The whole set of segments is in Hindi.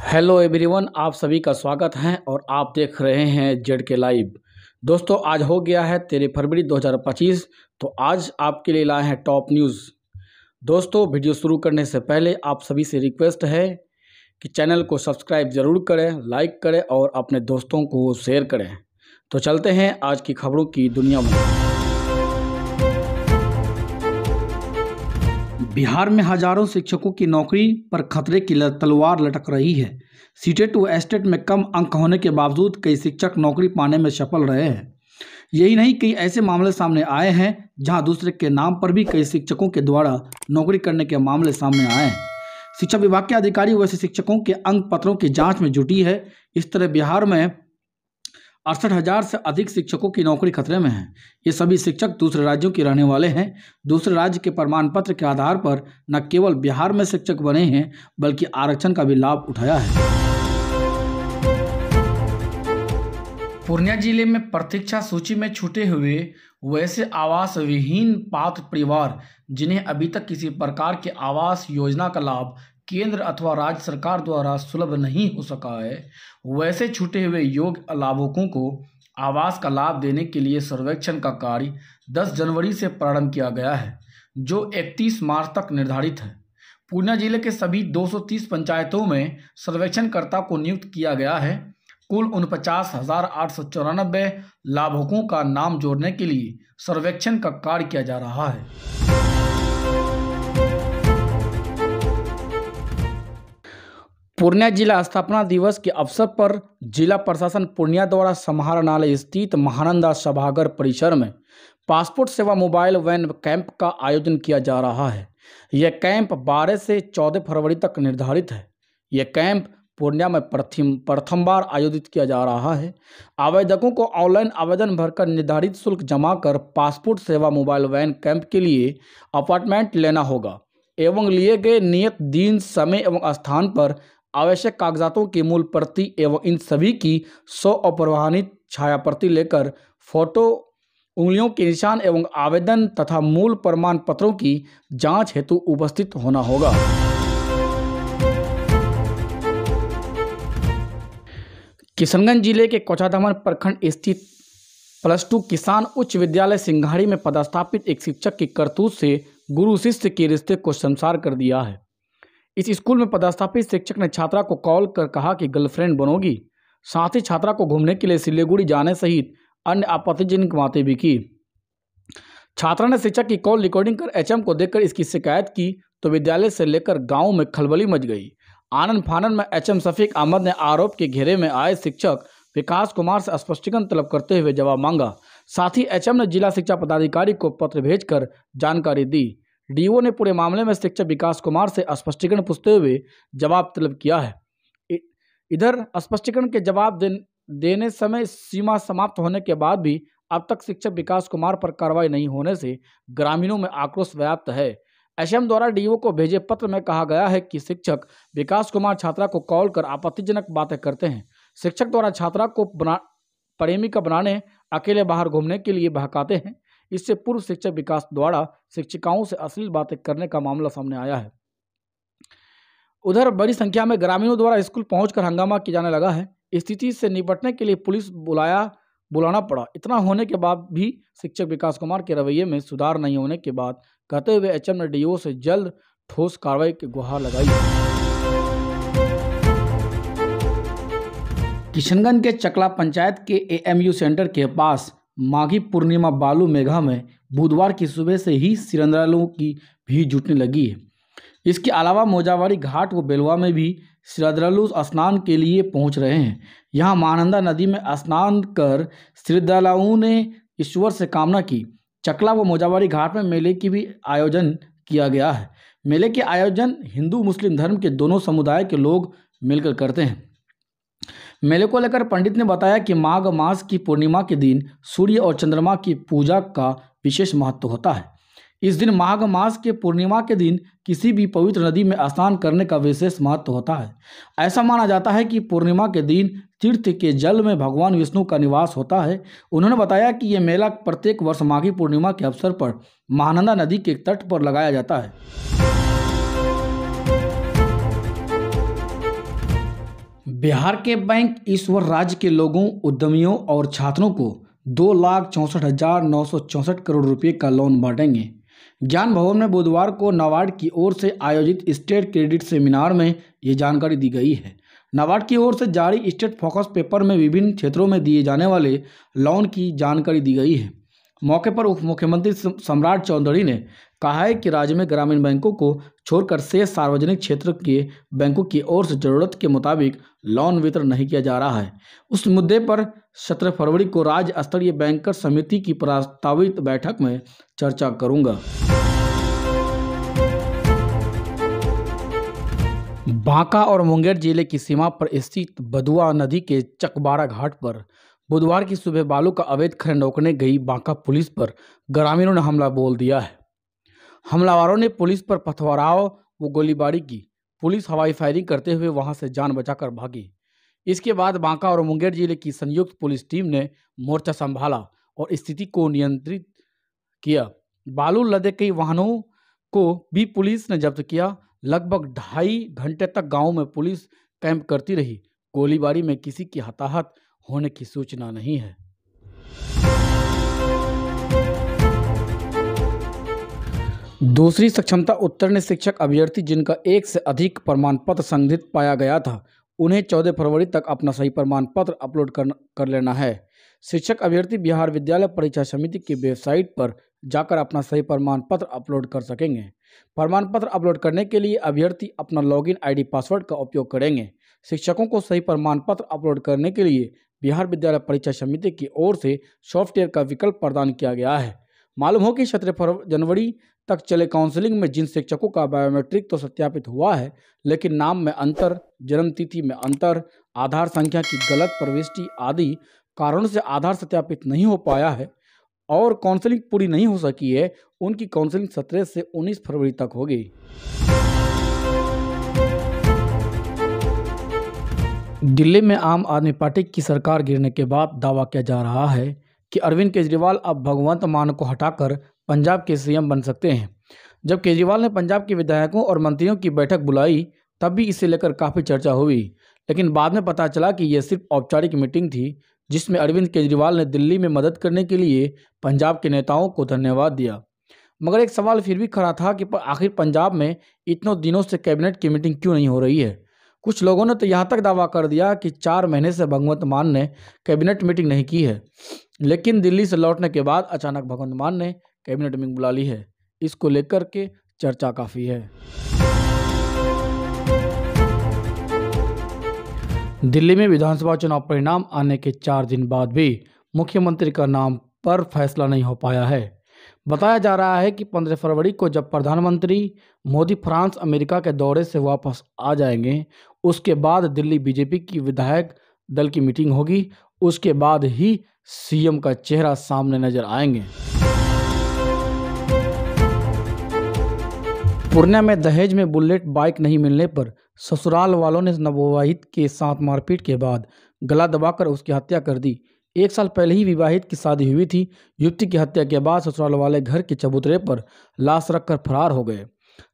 हेलो एवरीवन, आप सभी का स्वागत है और आप देख रहे हैं जेड के लाइव। दोस्तों, आज हो गया है 13 फरवरी 2025। तो आज आपके लिए लाए हैं टॉप न्यूज़। दोस्तों, वीडियो शुरू करने से पहले आप सभी से रिक्वेस्ट है कि चैनल को सब्सक्राइब ज़रूर करें, लाइक करें और अपने दोस्तों को शेयर करें। तो चलते हैं आज की खबरों की दुनिया में। बिहार में हजारों शिक्षकों की नौकरी पर खतरे की तलवार लटक रही है। सीटेट व एस्टेट में कम अंक होने के बावजूद कई शिक्षक नौकरी पाने में सफल रहे हैं। यही नहीं, कई ऐसे मामले सामने आए हैं जहां दूसरे के नाम पर भी कई शिक्षकों के द्वारा नौकरी करने के मामले सामने आए हैं। शिक्षा विभाग के अधिकारी वैसे शिक्षकों के अंक पत्रों की जाँच में जुटी है। इस तरह बिहार में 68,000 से अधिक शिक्षकों की नौकरी खतरे में है। ये सभी शिक्षक दूसरे राज्यों के रहने वाले हैं। दूसरे राज्य के प्रमाण पत्र के आधार पर न केवल बिहार में शिक्षक बने हैं बल्कि आरक्षण का भी लाभ उठाया है। पूर्णिया जिले में प्रतीक्षा सूची में छूटे हुए वैसे आवास विहीन पात्र परिवार जिन्हें अभी तक किसी प्रकार के आवास योजना का लाभ केंद्र अथवा राज्य सरकार द्वारा सुलभ नहीं हो सका है, वैसे छूटे हुए योग्य लाभुकों को आवास का लाभ देने के लिए सर्वेक्षण का कार्य 10 जनवरी से प्रारंभ किया गया है, जो 31 मार्च तक निर्धारित है। पूर्णिया जिले के सभी 230 पंचायतों में सर्वेक्षणकर्ता को नियुक्त किया गया है। कुल 49,894 लाभुकों का नाम जोड़ने के लिए सर्वेक्षण का कार्य किया जा रहा है। पूर्णिया जिला स्थापना दिवस के अवसर पर जिला प्रशासन पूर्णिया द्वारा समाहरणालय स्थित महानंदा सभागार परिसर में पासपोर्ट सेवा मोबाइल वैन कैंप का आयोजन किया जा रहा है। यह कैंप 12 से 14 फरवरी तक निर्धारित है। यह कैंप पूर्णिया में प्रथम बार आयोजित किया जा रहा है। आवेदकों को ऑनलाइन आवेदन भरकर निर्धारित शुल्क जमा कर पासपोर्ट सेवा मोबाइल वैन कैंप के लिए अपॉइंटमेंट लेना होगा एवं लिए गए नियत दिन, समय एवं स्थान पर आवश्यक कागजातों की मूल प्रति एवं इन सभी की 100 अप्रवाहित छाया प्रति लेकर फोटो, उंगलियों के निशान एवं आवेदन तथा मूल प्रमाण पत्रों की जांच हेतु उपस्थित होना होगा। किशनगंज जिले के कोचाधामन प्रखंड स्थित +2 किसान उच्च विद्यालय सिंघाड़ी में पदस्थापित एक शिक्षक की करतूत से गुरु शिष्य के रिश्ते को शर्मसार कर दिया है। इस स्कूल में पदस्थापित शिक्षक ने छात्रा को कॉल कर कहा कि गर्लफ्रेंड बनोगी। साथ ही छात्रा को घूमने के लिए सिलीगुड़ी जाने सहित अन्य आपत्तिजनक बातें भी की। छात्रा ने शिक्षक की कॉल रिकॉर्डिंग कर एचएम को देकर इसकी शिकायत की तो विद्यालय से लेकर गांव में खलबली मच गई। आनन फानन में एचएम शफीक अहमद ने आरोप के घेरे में आए शिक्षक विकास कुमार से स्पष्टीकरण तलब करते हुए जवाब मांगा। साथ ही एचएम ने जिला शिक्षा पदाधिकारी को पत्र भेजकर जानकारी दी। डीओ ने पूरे मामले में शिक्षक विकास कुमार से स्पष्टीकरण पूछते हुए जवाब तलब किया है। इधर स्पष्टीकरण के जवाब देने समय सीमा समाप्त होने के बाद भी अब तक शिक्षक विकास कुमार पर कार्रवाई नहीं होने से ग्रामीणों में आक्रोश व्याप्त है। एसएम द्वारा डीओ को भेजे पत्र में कहा गया है कि शिक्षक विकास कुमार छात्रा को कॉल कर आपत्तिजनक बातें करते हैं। शिक्षक द्वारा छात्रा को प्रेमिका बनाने, अकेले बाहर घूमने के लिए बहकाते हैं। इससे पूर्व शिक्षक विकास द्वारा शिक्षिकाओं से अश्लील बातें करने का मामला सामने आया है। उधर बड़ी संख्या में ग्रामीणों द्वारा स्कूल पहुंचकर हंगामा किया जाने लगा है। स्थिति से निपटने के लिए पुलिस बुलाना पड़ा। इतना होने के बाद भी शिक्षक विकास कुमार के रवैये में सुधार नहीं होने के बाद कहते हुए एचएम ने डीओ से जल्द ठोस कार्रवाई की गुहार लगाई। किशनगंज के चकला पंचायत के एएमयू सेंटर के पास माघी पूर्णिमा बालू मेघा में बुधवार की सुबह से ही श्रद्धालुओं की भीड़ जुटने लगी है। इसके अलावा मोजावाड़ी घाट व बेलवा में भी श्रद्धालु स्नान के लिए पहुंच रहे हैं। यहां महानंदा नदी में स्नान कर श्रद्धालुओं ने ईश्वर से कामना की। चकला व मोजावाड़ी घाट में मेले की भी आयोजन किया गया है। मेले के आयोजन हिंदू मुस्लिम धर्म के दोनों समुदाय के लोग मिलकर करते हैं। मेले को लेकर पंडित ने बताया कि माघ मास की पूर्णिमा के दिन सूर्य और चंद्रमा की पूजा का विशेष महत्व होता है। इस दिन माघ मास के पूर्णिमा के दिन किसी भी पवित्र नदी में स्नान करने का विशेष महत्व होता है। ऐसा माना जाता है कि पूर्णिमा के दिन तीर्थ के जल में भगवान विष्णु का निवास होता है। उन्होंने बताया कि यह मेला प्रत्येक वर्ष माघी पूर्णिमा के अवसर पर महानंदा नदी के तट पर लगाया जाता है। बिहार के बैंक इस वर्ष राज्य के लोगों, उद्यमियों और छात्रों को 2,64,964 करोड़ रुपए का लोन बांटेंगे। ज्ञान भवन में बुधवार को नाबार्ड की ओर से आयोजित स्टेट क्रेडिट सेमिनार में ये जानकारी दी गई है। नाबार्ड की ओर से जारी स्टेट फोकस पेपर में विभिन्न क्षेत्रों में दिए जाने वाले लोन की जानकारी दी गई है। मौके पर उप मुख्यमंत्री सम्राट चौधरी ने कहा है कि राज्य में ग्रामीण बैंकों को छोड़कर शेष सार्वजनिक क्षेत्र के बैंकों की ओर से जरूरत के मुताबिक लोन वितरण नहीं किया जा रहा है। उस मुद्दे पर 17 फरवरी को राज्य स्तरीय बैंकर समिति की प्रस्तावित बैठक में चर्चा करूंगा। बांका और मुंगेर जिले की सीमा पर स्थित बदुआ नदी के चकबारा घाट पर बुधवार की सुबह बालू का अवैध खनन रोकने गई बांका पुलिस पर ग्रामीणों ने हमला बोल दिया है। हमलावरों ने पुलिस पर पथराव व गोलीबारी की। पुलिस हवाई फायरिंग करते हुए वहां से जान बचाकर भागी। इसके बाद बांका और मुंगेर जिले की संयुक्त पुलिस टीम ने मोर्चा संभाला और स्थिति को नियंत्रित किया। बालू लदे कई वाहनों को भी पुलिस ने जब्त किया। लगभग 2.5 घंटे तक गांव में पुलिस कैंप करती रही। गोलीबारी में किसी की हताहत होने की सूचना नहीं है। दूसरी सक्षमता उत्तीर्ण शिक्षक अभ्यर्थी जिनका एक से अधिक प्रमाण पत्र संदिग्ध पाया गया था, उन्हें 14 फरवरी तक अपना सही प्रमाण पत्र अपलोड कर लेना है। शिक्षक अभ्यर्थी बिहार विद्यालय परीक्षा समिति की वेबसाइट पर जाकर अपना सही प्रमाण पत्र अपलोड कर सकेंगे। प्रमाण पत्र अपलोड करने के लिए अभ्यर्थी अपना लॉगिन आईडी पासवर्ड का उपयोग करेंगे। शिक्षकों को सही प्रमाण पत्र अपलोड करने के लिए बिहार विद्यालय परीक्षा समिति की ओर से सॉफ्टवेयर का विकल्प प्रदान किया गया है। मालूम हो कि 17 जनवरी तक चले काउंसलिंग में जिन शिक्षकों का बायोमेट्रिक तो सत्यापित हुआ है, लेकिन नाम में अंतर, जन्म तिथि में अंतर, आधार संख्या की गलत प्रविष्टि आदि कारणों से आधार सत्यापित नहीं हो पाया है और काउंसलिंग पूरी नहीं हो सकी है, उनकी काउंसलिंग 17 से 19 फरवरी तक होगी। दिल्ली में आम आदमी पार्टी की सरकार गिरने के बाद दावा किया जा रहा है कि अरविंद केजरीवाल अब भगवंत मान को हटाकर पंजाब के सीएम बन सकते हैं। जब केजरीवाल ने पंजाब के विधायकों और मंत्रियों की बैठक बुलाई, तब भी इसे लेकर काफ़ी चर्चा हुई, लेकिन बाद में पता चला कि यह सिर्फ औपचारिक मीटिंग थी जिसमें अरविंद केजरीवाल ने दिल्ली में मदद करने के लिए पंजाब के नेताओं को धन्यवाद दिया। मगर एक सवाल फिर भी खड़ा था कि आखिर पंजाब में इतनों दिनों से कैबिनेट की मीटिंग क्यों नहीं हो रही है। कुछ लोगों ने तो यहाँ तक दावा कर दिया कि 4 महीने से भगवंत मान ने कैबिनेट मीटिंग नहीं की है, लेकिन दिल्ली से लौटने के बाद अचानक भगवंत मान ने कैबिनेट मीटिंग बुला ली है। इसको लेकर के चर्चा काफ़ी है। दिल्ली में विधानसभा चुनाव परिणाम आने के 4 दिन बाद भी मुख्यमंत्री का नाम पर फैसला नहीं हो पाया है। बताया जा रहा है कि 15 फरवरी को जब प्रधानमंत्री मोदी फ्रांस अमेरिका के दौरे से वापस आ जाएंगे, उसके बाद दिल्ली बीजेपी की विधायक दल की मीटिंग होगी। उसके बाद ही सीएम का चेहरा सामने नजर आएंगे। पूर्णिया में दहेज में बुलेट बाइक नहीं मिलने पर ससुराल वालों ने नवविवाहित के साथ मारपीट के बाद गला दबाकर उसकी हत्या कर दी। 1 साल पहले ही विवाहित की शादी हुई थी। युवती की हत्या के बाद ससुराल वाले घर के चबूतरे पर लाश रखकर फरार हो गए।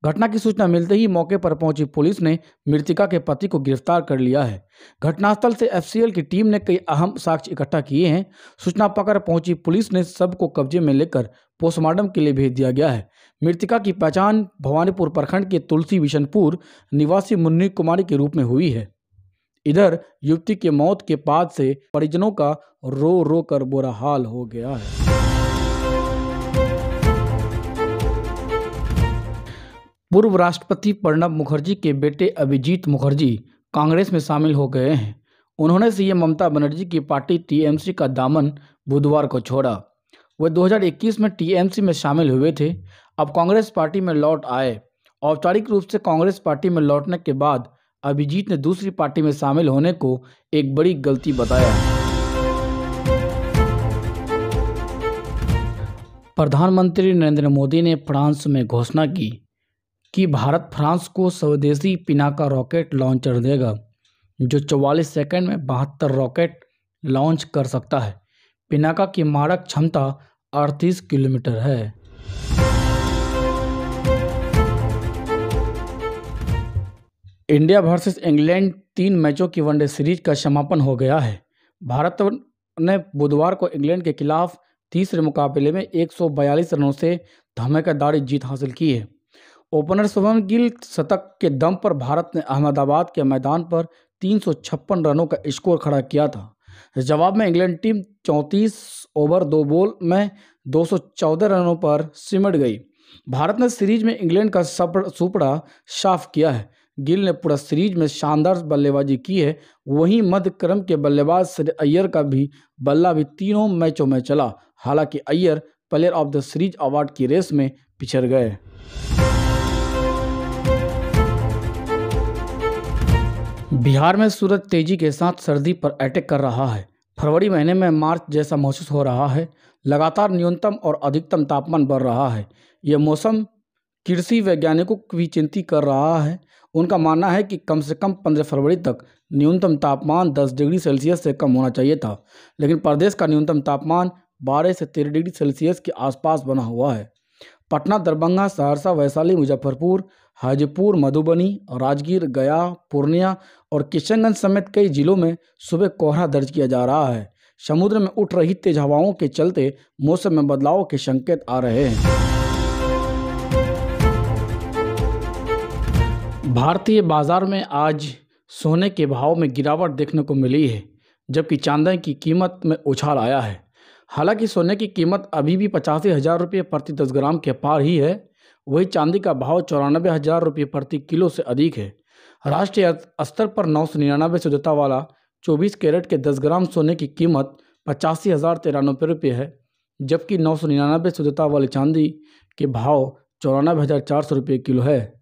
घटना की सूचना मिलते ही मौके पर पहुंची पुलिस ने मृतका के पति को गिरफ्तार कर लिया है। घटनास्थल से एफसीएल की टीम ने कई अहम साक्ष्य इकट्ठा किए हैं। सूचना पाकर पहुंची पुलिस ने सबको कब्जे में लेकर पोस्टमार्टम के लिए भेज दिया गया है। मृतका की पहचान भवानीपुर प्रखंड के तुलसी बिशनपुर निवासी मुन्नी कुमारी के रूप में हुई है। इधर युवती के मौत के बाद से परिजनों का रो रो कर बुरा हाल हो गया है। पूर्व राष्ट्रपति प्रणब मुखर्जी के बेटे अभिजीत मुखर्जी कांग्रेस में शामिल हो गए हैं। उन्होंने सीएम ममता बनर्जी की पार्टी टीएमसी का दामन बुधवार को छोड़ा। वे 2021 में टीएमसी में शामिल हुए थे, अब कांग्रेस पार्टी में लौट आए। औपचारिक रूप से कांग्रेस पार्टी में लौटने के बाद अभिजीत ने दूसरी पार्टी में शामिल होने को एक बड़ी गलती बताया। प्रधानमंत्री नरेंद्र मोदी ने फ्रांस में घोषणा की कि भारत फ्रांस को स्वदेशी पिनाका रॉकेट लॉन्चर देगा, जो 44 सेकंड में 72 रॉकेट लॉन्च कर सकता है। पिनाका की मारक क्षमता 38 किलोमीटर है। इंडिया वर्सेस इंग्लैंड 3 मैचों की वनडे सीरीज का समापन हो गया है। भारत ने बुधवार को इंग्लैंड के खिलाफ तीसरे मुकाबले में 142 रनों से धमाकेदार जीत हासिल की है। ओपनर शुभमन गिल शतक के दम पर भारत ने अहमदाबाद के मैदान पर 356 रनों का स्कोर खड़ा किया था। जवाब में इंग्लैंड टीम 34 ओवर 2 बॉल में 214 रनों पर सिमट गई। भारत ने सीरीज में इंग्लैंड का सुपड़ा साफ किया है। गिल ने पूरा सीरीज में शानदार बल्लेबाजी की है। वहीं मध्य क्रम के बल्लेबाज श्रेयस अय्यर का भी बल्ला भी तीनों मैचों में चला। हालांकि Iyer player of the series award की रेस में पिछड़ गए। बिहार में सूरज तेजी के साथ सर्दी पर अटैक कर रहा है। फरवरी महीने में मार्च जैसा महसूस हो रहा है। लगातार न्यूनतम और अधिकतम तापमान बढ़ रहा है। यह मौसम कृषि वैज्ञानिकों को भी चिंतित कर रहा है। उनका मानना है कि कम से कम 15 फरवरी तक न्यूनतम तापमान 10 डिग्री सेल्सियस से कम होना चाहिए था, लेकिन प्रदेश का न्यूनतम तापमान 12 से 13 डिग्री सेल्सियस के आसपास बना हुआ है। पटना, दरभंगा, सहरसा, वैशाली, मुजफ्फरपुर, हाजीपुर, मधुबनी, राजगीर, गया, पूर्णिया और किशनगंज समेत कई जिलों में सुबह कोहरा दर्ज किया जा रहा है। समुद्र में उठ रही तेज हवाओं के चलते मौसम में बदलाव के संकेत आ रहे हैं। भारतीय बाजार में आज सोने के भाव में गिरावट देखने को मिली है, जबकि चांदी की कीमत में उछाल आया है। हालांकि सोने की कीमत अभी भी 85,000 रुपये प्रति 10 ग्राम के पार ही है। वही चांदी का भाव 94,000 रुपये प्रति किलो से अधिक है। राष्ट्रीय स्तर पर 999 शुद्धता वाला 24 कैरेट के 10 ग्राम सोने की कीमत 85,093 रुपये है, जबकि 999 शुद्धता वाली चांदी के भाव 94,400 रुपये किलो है।